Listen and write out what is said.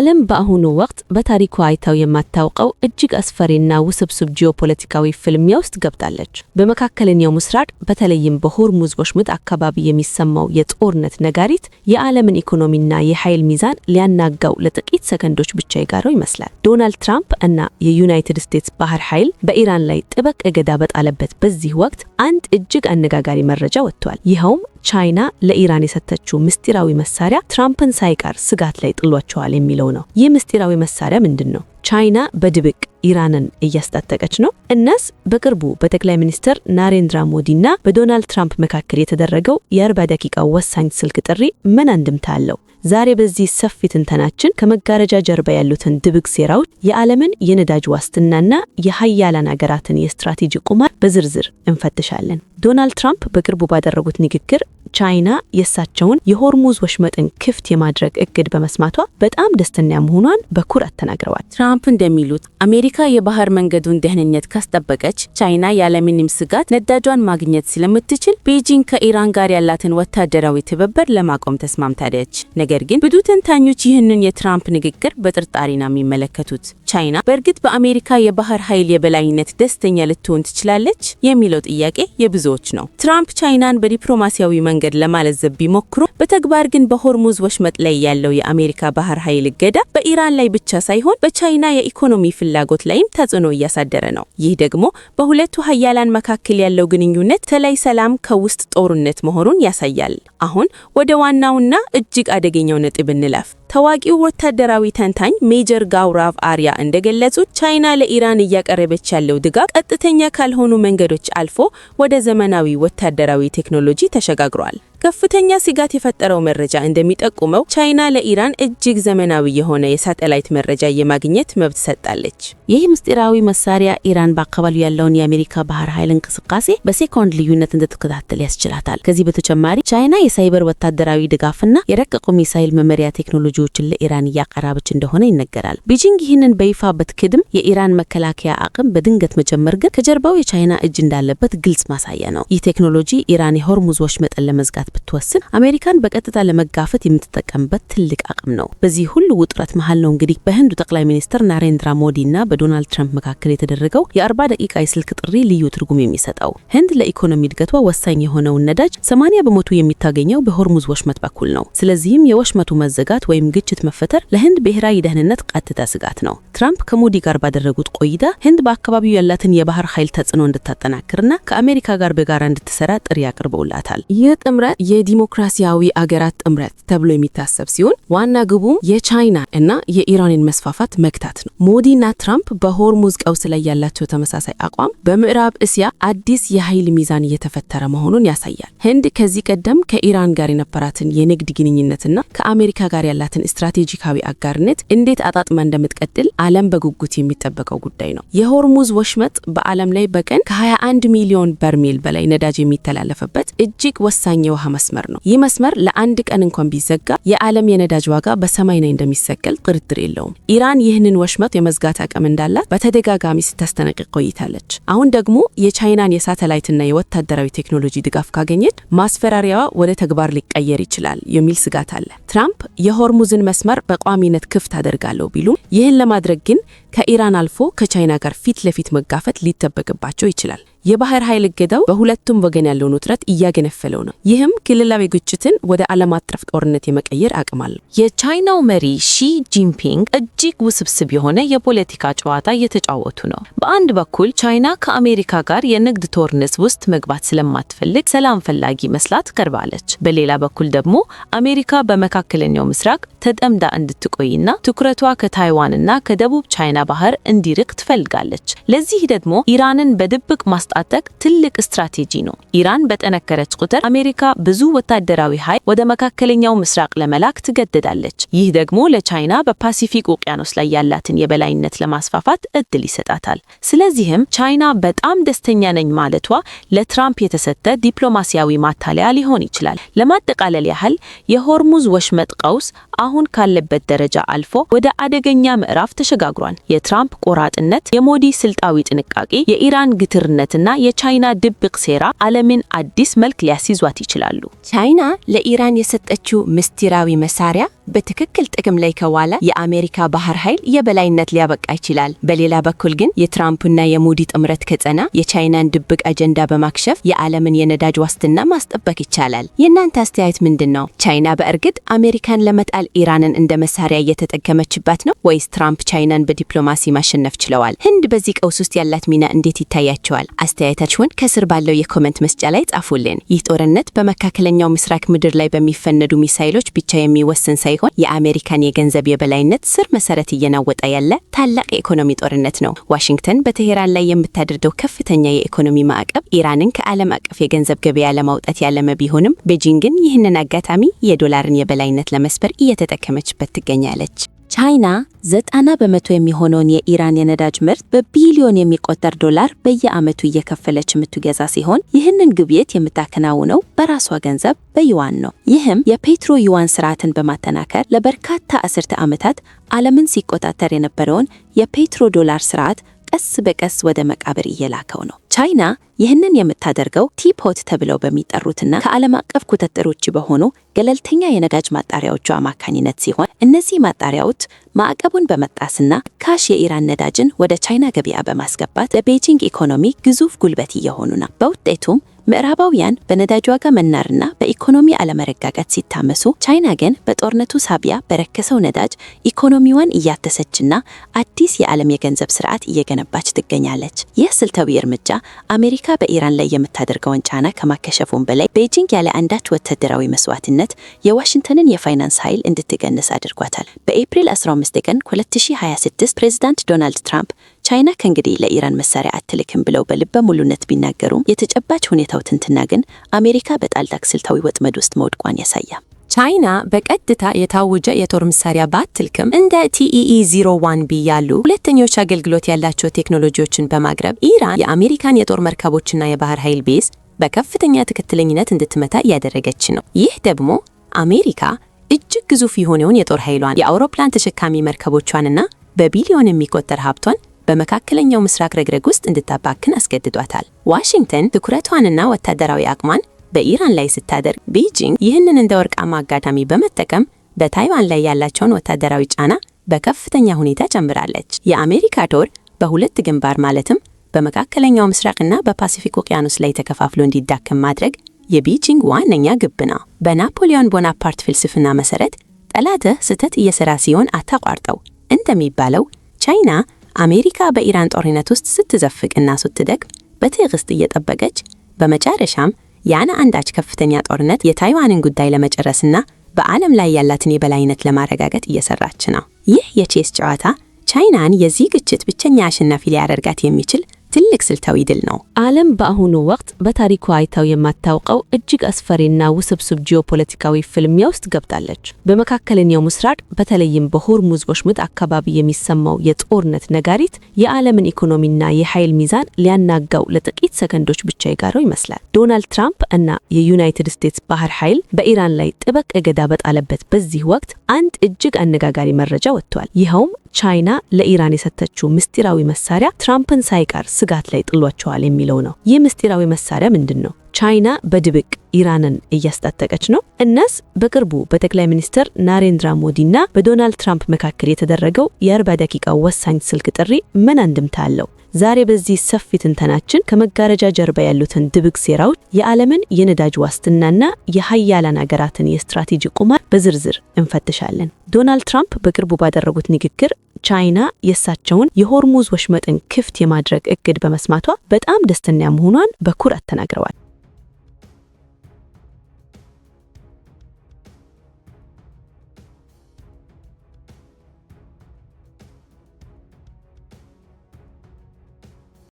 ዓለም በአሁኑ ወቅት በታሪኳ አይታው የማታውቀው እጅግ አስፈሪና ውስብስብ ጂኦፖለቲካዊ ፍልሚያ ውስጥ ገብታለች። በመካከለኛው ምስራቅ በተለይም በሆርሙዝ ወሽመጥ አካባቢ የሚሰማው የጦርነት ነጋሪት የዓለምን ኢኮኖሚና የኃይል ሚዛን ሊያናጋው ለጥቂት ሰከንዶች ብቻ ይጋረው ይመስላል። ዶናልድ ትራምፕ እና የዩናይትድ ስቴትስ ባህር ኃይል በኢራን ላይ ጥብቅ እገዳ በጣለበት በዚህ ወቅት አንድ እጅግ አነጋጋሪ መረጃ ወጥቷል። ይኸውም ቻይና ለኢራን የሰጠችው ምስጢራዊ መሳሪያ ትራምፕን ሳይቀር ስጋት ላይ ጥሏቸዋል የሚለው ነው። ይህ ምስጢራዊ መሳሪያ ምንድነው? ቻይና በድብቅ ኢራንን እያስታጠቀች ነው። እናስ በቅርቡ በጠቅላይ ሚኒስትር ናሬንድራ ሞዲና በዶናልድ ትራምፕ መካከል የተደረገው የ40 ደቂቃ ወሳኝ ስልክ ጥሪ ምን አንድምታ አለው? ዛሬ በዚህ ሰፊ ትንተናችን ከመጋረጃ ጀርባ ያሉትን ድብቅ ሴራዎች፣ የዓለምን የነዳጅ ዋስትናና የሀያላን ሀገራትን የስትራቴጂ ቁማር በዝርዝር እንፈትሻለን። ዶናልድ ትራምፕ በቅርቡ ባደረጉት ንግግር ቻይና የሳቸውን የሆርሙዝ ወሽመጥን ክፍት የማድረግ እቅድ በመስማቷ በጣም ደስተኛ መሆኗን በኩራት ተናግረዋል። ትራምፕ እንደሚሉት አሜሪካ የባህር መንገዱን ደህንነት ካስጠበቀች ቻይና ያለምንም ስጋት ነዳጇን ማግኘት ስለምትችል ቤጂንግ ከኢራን ጋር ያላትን ወታደራዊ ትብብር ለማቆም ተስማምታለች። ነገር ግን ብዙ ተንታኞች ይህንን የትራምፕ ንግግር በጥርጣሬ ነው የሚመለከቱት። ቻይና በእርግጥ በአሜሪካ የባህር ኃይል የበላይነት ደስተኛ ልትሆን ትችላለች የሚለው ጥያቄ የብዙዎች ነው። ትራምፕ ቻይናን በዲፕሎማሲያዊ መንገድ ለማለዘብ ቢሞክሩ፣ በተግባር ግን በሆርሙዝ ወሽመጥ ላይ ያለው የአሜሪካ ባህር ኃይል እገዳ በኢራን ላይ ብቻ ሳይሆን በቻይና የኢኮኖሚ ፍላጎት ላይም ተጽዕኖ እያሳደረ ነው። ይህ ደግሞ በሁለቱ ሀያላን መካከል ያለው ግንኙነት ተላይ ሰላም ከውስጥ ጦርነት መሆኑን ያሳያል። አሁን ወደ ዋናውና እጅግ አደገኛው ነጥብ እንለፍ። ታዋቂው ወታደራዊ ተንታኝ ሜጀር ጋውራቭ አርያ እንደገለጹት ቻይና ለኢራን እያቀረበች ያለው ድጋፍ ቀጥተኛ ካልሆኑ መንገዶች አልፎ ወደ ዘመናዊ ወታደራዊ ቴክኖሎጂ ተሸጋግሯል። ከፍተኛ ስጋት የፈጠረው መረጃ እንደሚጠቁመው ቻይና ለኢራን እጅግ ዘመናዊ የሆነ የሳተላይት መረጃ የማግኘት መብት ሰጣለች። ይህ ምስጢራዊ መሳሪያ ኢራን በአካባቢው ያለውን የአሜሪካ ባህር ኃይል እንቅስቃሴ በሴኮንድ ልዩነት እንድትከታተል ያስችላታል። ከዚህ በተጨማሪ ቻይና የሳይበር ወታደራዊ ድጋፍና የረቀቁ ሚሳይል መመሪያ ቴክኖሎጂዎችን ለኢራን እያቀረበች እንደሆነ ይነገራል። ቤጂንግ ይህንን በይፋ ብትክድም የኢራን መከላከያ አቅም በድንገት መጀመር ግን ከጀርባው የቻይና እጅ እንዳለበት ግልጽ ማሳያ ነው። ይህ ቴክኖሎጂ ኢራን የሆርሙዝ ወሽመጥን ለመዝጋት ብትወስን አሜሪካን በቀጥታ ለመጋፈት የምትጠቀምበት ትልቅ አቅም ነው። በዚህ ሁሉ ውጥረት መሃል ነው እንግዲህ በህንዱ ጠቅላይ ሚኒስትር ናሬንድራ ሞዲና በዶናልድ ትራምፕ መካከል የተደረገው የ40 ደቂቃ የስልክ ጥሪ ልዩ ትርጉም የሚሰጠው። ህንድ ለኢኮኖሚ እድገቷ ወሳኝ የሆነውን ነዳጅ 80% የሚታገኘው በሆርሙዝ ወሽመጥ በኩል ነው። ስለዚህም የወሽመጡ መዘጋት ወይም ግጭት መፈጠር ለህንድ ብሔራዊ ደህንነት ቀጥታ ስጋት ነው። ትራምፕ ከሞዲ ጋር ባደረጉት ቆይታ ህንድ በአካባቢው ያላትን የባህር ኃይል ተጽዕኖ እንድታጠናክርና ከአሜሪካ ጋር በጋራ እንድትሰራ ጥሪ አቅርበውላታል። ይህ ጥምረት የዲሞክራሲያዊ አገራት ጥምረት ተብሎ የሚታሰብ ሲሆን ዋና ግቡም የቻይና እና የኢራንን መስፋፋት መግታት ነው። ሞዲና ትራምፕ በሆርሙዝ ቀውስ ላይ ያላቸው ተመሳሳይ አቋም በምዕራብ እስያ አዲስ የኃይል ሚዛን እየተፈጠረ መሆኑን ያሳያል። ህንድ ከዚህ ቀደም ከኢራን ጋር የነበራትን የንግድ ግንኙነትና ከአሜሪካ ጋር ያላትን ስትራቴጂካዊ አጋርነት እንዴት አጣጥማ እንደምትቀጥል ዓለም በጉጉት የሚጠበቀው ጉዳይ ነው። የሆርሙዝ ወሽመጥ በዓለም ላይ በቀን ከ21 ሚሊዮን በርሜል በላይ ነዳጅ የሚተላለፍበት እጅግ ወሳኝ የውሃ መስመር ነው። ይህ መስመር ለአንድ ቀን እንኳን ቢዘጋ የዓለም የነዳጅ ዋጋ በሰማይ ላይ እንደሚሰቀል ጥርጥር የለውም። ኢራን ይህንን ወሽመጥ የመዝጋት አቅም እንዳላት በተደጋጋሚ ስታስጠነቅቅ ቆይታለች። አሁን ደግሞ የቻይናን የሳተላይትና የወታደራዊ ቴክኖሎጂ ድጋፍ ካገኘች ማስፈራሪያዋ ወደ ተግባር ሊቀየር ይችላል የሚል ስጋት አለ። ትራምፕ የሆርሙዝን መስመር በቋሚነት ክፍት አደርጋለሁ ቢሉም ይህን ለማድረግ ግን ከኢራን አልፎ ከቻይና ጋር ፊት ለፊት መጋፈጥ ሊጠበቅባቸው ይችላል። የባህር ኃይል እገዳው በሁለቱም ወገን ያለውን ውጥረት እያገነፈለው ነው። ይህም ክልላዊ ግጭትን ወደ ዓለም አቀፍ ጦርነት የመቀየር አቅም አለው። የቻይናው መሪ ሺ ጂንፒንግ እጅግ ውስብስብ የሆነ የፖለቲካ ጨዋታ እየተጫወቱ ነው። በአንድ በኩል ቻይና ከአሜሪካ ጋር የንግድ ጦርነት ውስጥ መግባት ስለማትፈልግ ሰላም ፈላጊ መስላት ቀርባለች። በሌላ በኩል ደግሞ አሜሪካ በመካከለኛው ምስራቅ ተጠምዳ እንድትቆይና ትኩረቷ ከታይዋንና ከደቡብ ቻይና ባህር እንዲርቅ ትፈልጋለች። ለዚህ ደግሞ ኢራንን በድብቅ ማስጣጠቅ ትልቅ ስትራቴጂ ነው። ኢራን በጠነከረች ቁጥር አሜሪካ ብዙ ወታደራዊ ኃይል ወደ መካከለኛው ምስራቅ ለመላክ ትገደዳለች። ይህ ደግሞ ለቻይና በፓሲፊክ ውቅያኖስ ላይ ያላትን የበላይነት ለማስፋፋት እድል ይሰጣታል። ስለዚህም ቻይና በጣም ደስተኛ ነኝ ማለቷ ለትራምፕ የተሰጠ ዲፕሎማሲያዊ ማታለያ ሊሆን ይችላል። ለማጠቃለል ያህል የሆርሙዝ ወሽመጥ ቀውስ አሁን ካለበት ደረጃ አልፎ ወደ አደገኛ ምዕራፍ ተሸጋግሯል። የትራምፕ ቆራጥነት፣ የሞዲ ስልጣዊ ጥንቃቄ፣ የኢራን ግትርነትና የቻይና ድብቅ ሴራ ዓለምን አዲስ መልክ ሊያስይዟት ይችላሉ። ቻይና ለኢራን የሰጠችው ምስጢራዊ መሳሪያ በትክክል ጥቅም ላይ ከዋለ የአሜሪካ ባህር ኃይል የበላይነት ሊያበቃ ይችላል። በሌላ በኩል ግን የትራምፕና የሙዲ ጥምረት ከጸና የቻይናን ድብቅ አጀንዳ በማክሸፍ የዓለምን የነዳጅ ዋስትና ማስጠበቅ ይቻላል። የእናንተ አስተያየት ምንድን ነው? ቻይና በእርግጥ አሜሪካን ለመጣል ኢራንን እንደ መሳሪያ እየተጠቀመችባት ነው ወይስ ትራምፕ ቻይናን በዲፕሎማሲ ማሸነፍ ችለዋል? ህንድ በዚህ ቀውስ ውስጥ ያላት ሚና እንዴት ይታያቸዋል? አስተያየታችሁን ከስር ባለው የኮሜንት መስጫ ላይ ጻፉልን። ይህ ጦርነት በመካከለኛው ምስራቅ ምድር ላይ በሚፈነዱ ሚሳይሎች ብቻ የሚወሰን ሳይሆን የአሜሪካን የገንዘብ የበላይነት ስር መሰረት እየናወጠ ያለ ታላቅ የኢኮኖሚ ጦርነት ነው። ዋሽንግተን በቴሄራን ላይ የምታደርገው ከፍተኛ የኢኮኖሚ ማዕቀብ ኢራንን ከዓለም አቀፍ የገንዘብ ገበያ ለማውጣት ያለመ ቢሆንም ቤጂንግን ይህንን አጋጣሚ የዶላርን የበላይነት ለመስበር እየተጠቀመችበት ትገኛለች። ቻይና 90% የሚሆነውን የኢራን የነዳጅ ምርት በቢሊዮን የሚቆጠር ዶላር በየዓመቱ እየከፈለች የምትገዛ ሲሆን ይህንን ግብይት የምታከናውነው በራሷ ገንዘብ በዩዋን ነው። ይህም የፔትሮ ዩዋን ስርዓትን በማጠናከር ለበርካታ አስርተ ዓመታት ዓለምን ሲቆጣጠር የነበረውን የፔትሮ ዶላር ስርዓት ቀስ በቀስ ወደ መቃብር እየላከው ነው። ቻይና ይህንን የምታደርገው ቲፖት ተብለው በሚጠሩትና ከዓለም አቀፍ ቁጥጥር ውጭ በሆኑ ገለልተኛ የነዳጅ ማጣሪያዎቹ አማካኝነት ሲሆን እነዚህ ማጣሪያዎች ማዕቀቡን በመጣስና ካሽ የኢራን ነዳጅን ወደ ቻይና ገበያ በማስገባት ለቤጂንግ ኢኮኖሚ ግዙፍ ጉልበት እየሆኑ ነው። በውጤቱም ምዕራባውያን በነዳጅ ዋጋ መናርና በኢኮኖሚ አለመረጋጋት ሲታመሱ፣ ቻይና ግን በጦርነቱ ሳቢያ በረከሰው ነዳጅ ኢኮኖሚዋን እያተሰችና አዲስ የዓለም የገንዘብ ስርዓት እየገነባች ትገኛለች። ይህ ስልታዊ እርምጃ አሜሪካ በኢራን ላይ የምታደርገውን ጫና ከማከሸፉም በላይ ቤጂንግ ያለ አንዳች ወታደራዊ መስዋዕትነት የዋሽንግተንን የፋይናንስ ኃይል እንድትቀንስ አድርጓታል። በኤፕሪል 15 ቀን 2026 ፕሬዝዳንት ዶናልድ ትራምፕ ቻይና ከእንግዲህ ለኢራን መሳሪያ አትልክም ብለው በልበ ሙሉነት ቢናገሩም የተጨባጭ ሁኔታው ትንትና ግን አሜሪካ በታላቅ ስልታዊ ወጥመድ ውስጥ መውደቋን ያሳያል። ቻይና በቀጥታ የታወጀ የጦር መሳሪያ ባትልክም እንደ TEE-01B ያሉ ሁለተኞች አገልግሎት ያላቸው ቴክኖሎጂዎችን በማቅረብ ኢራን የአሜሪካን የጦር መርከቦችና የባህር ኃይል ቤዝ በከፍተኛ ትክክለኝነት እንድትመታ እያደረገች ነው። ይህ ደግሞ አሜሪካ እጅግ ግዙፍ የሆነውን የጦር ኃይሏን፣ የአውሮፕላን ተሸካሚ መርከቦቿንና በቢሊዮን የሚቆጠር ሀብቷን በመካከለኛው ምስራቅ ረግረግ ውስጥ እንድታባክን አስገድዷታል። ዋሽንግተን ትኩረቷንና ወታደራዊ አቅሟን በኢራን ላይ ስታደርግ፣ ቤጂንግ ይህንን እንደ ወርቃማ አጋጣሚ በመጠቀም በታይዋን ላይ ያላቸውን ወታደራዊ ጫና በከፍተኛ ሁኔታ ጨምራለች። የአሜሪካ ጦር በሁለት ግንባር ማለትም በመካከለኛው ምስራቅና በፓሲፊክ ውቅያኖስ ላይ ተከፋፍሎ እንዲዳከም ማድረግ የቤጂንግ ዋነኛ ግብ ነው። በናፖሊዮን ቦናፓርት ፍልስፍና መሰረት ጠላትህ ስህተት እየሰራ ሲሆን አታቋርጠው እንደሚባለው ቻይና አሜሪካ በኢራን ጦርነት ውስጥ ስትዘፍቅና ስትደክም በትዕግስት እየጠበቀች በመጨረሻም ያለ አንዳች ከፍተኛ ጦርነት የታይዋንን ጉዳይ ለመጨረስና በዓለም ላይ ያላትን የበላይነት ለማረጋገጥ እየሰራች ነው። ይህ የቼስ ጨዋታ ቻይናን የዚህ ግጭት ብቸኛ አሸናፊ ሊያደርጋት የሚችል ትልቅ ስልታዊ ድል ነው። ዓለም በአሁኑ ወቅት በታሪኩ አይታው የማታውቀው እጅግ አስፈሪና ውስብስብ ጂኦፖለቲካዊ ፍልሚያ ውስጥ ገብታለች። በመካከለኛው ምስራቅ በተለይም በሆርሙዝ ወሽመጥ አካባቢ የሚሰማው የጦርነት ነጋሪት የዓለምን ኢኮኖሚና የኃይል ሚዛን ሊያናጋው ለጥቂት ሰከንዶች ብቻ የጋረው ይመስላል። ዶናልድ ትራምፕ እና የዩናይትድ ስቴትስ ባህር ኃይል በኢራን ላይ ጥብቅ እገዳ በጣለበት በዚህ ወቅት አንድ እጅግ አነጋጋሪ መረጃ ወጥቷል። ይኸውም ቻይና ለኢራን የሰጠችው ምስጢራዊ መሳሪያ ትራምፕን ሳይቀር ስጋት ላይ ጥሏቸዋል የሚለው ነው። ይህ ምስጢራዊ መሳሪያ ምንድን ነው? ቻይና በድብቅ ኢራንን እያስታጠቀች ነው። እናስ በቅርቡ በጠቅላይ ሚኒስትር ናሬንድራ ሞዲና በዶናልድ ትራምፕ መካከል የተደረገው የ40 ደቂቃ ወሳኝ ስልክ ጥሪ ምን አንድምታ አለው? ዛሬ በዚህ ሰፊ ትንተናችን ከመጋረጃ ጀርባ ያሉትን ድብቅ ሴራዎች፣ የዓለምን የነዳጅ ዋስትናና የሀያላን ሀገራትን የስትራቴጂ ቁማር በዝርዝር እንፈትሻለን። ዶናልድ ትራምፕ በቅርቡ ባደረጉት ንግግር ቻይና የእሳቸውን የሆርሙዝ ወሽመጥን ክፍት የማድረግ እቅድ በመስማቷ በጣም ደስተኛ መሆኗን በኩራት ተናግረዋል።